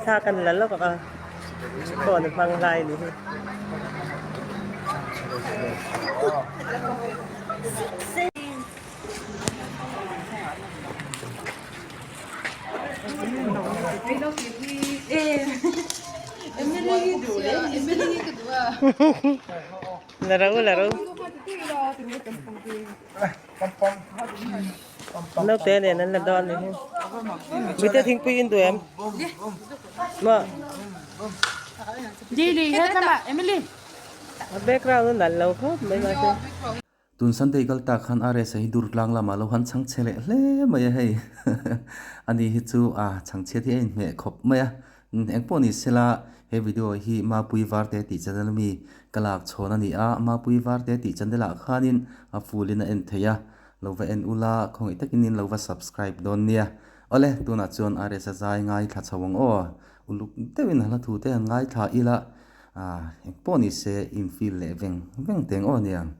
Sa kanila lo ka ko ano pang lain ni. Laro. Nó tên này nó là đòn này. Bây giờ thỉnh pin tụi em. Mà. Đi hết các bạn, Emily. Background nó là lâu không mấy mà chứ. Tun Sunday kal ta khan are sahi dur lang lama lo han chang chele hle maya hei ani hi chu a chang che thi ein me khop maya engpo ni sela he video hi ma pui war te ti channel mi kalak chhon ani a ma pui war te ti chandela khanin a fulin a en theya lova en ula khong itakin lova subscribe don nia ole tuna chon are sa zai ngai tha chawang o uluk tewin hala thu te ngai tha ila a engpo ni se infil le veng teng o niang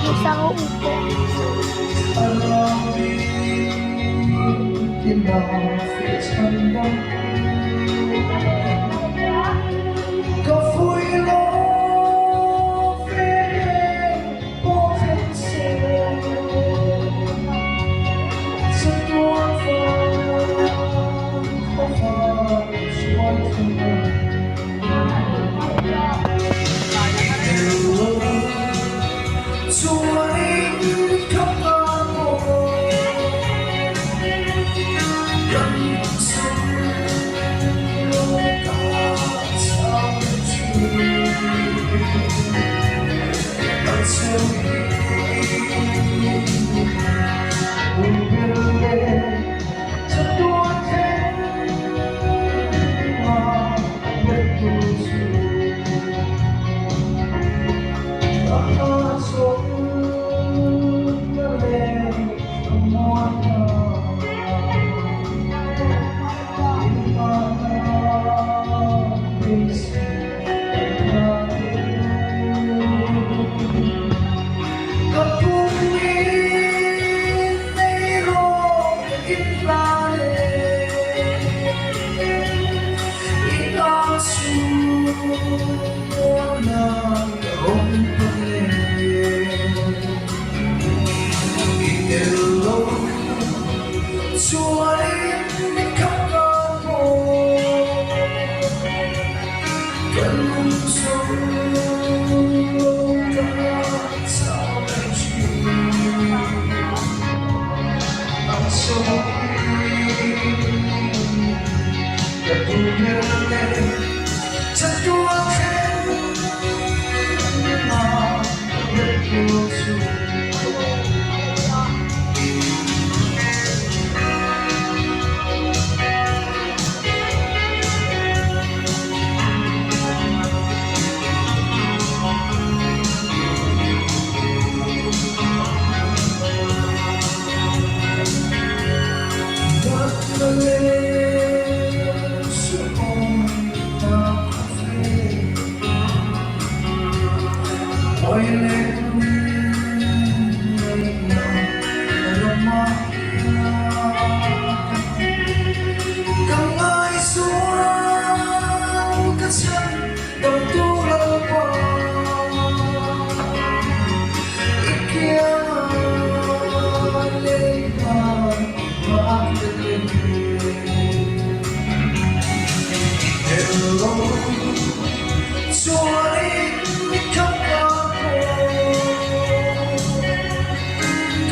Isang upo.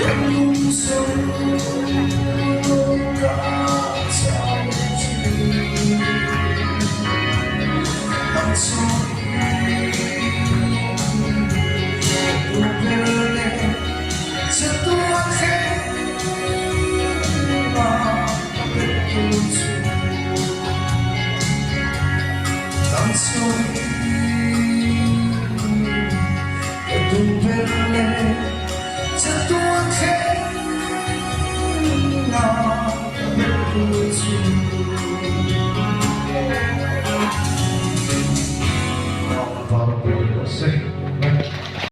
Hãy subscribe cho kênh Ghiền Mì Gõ để không bỏ lỡ những video hấp dẫn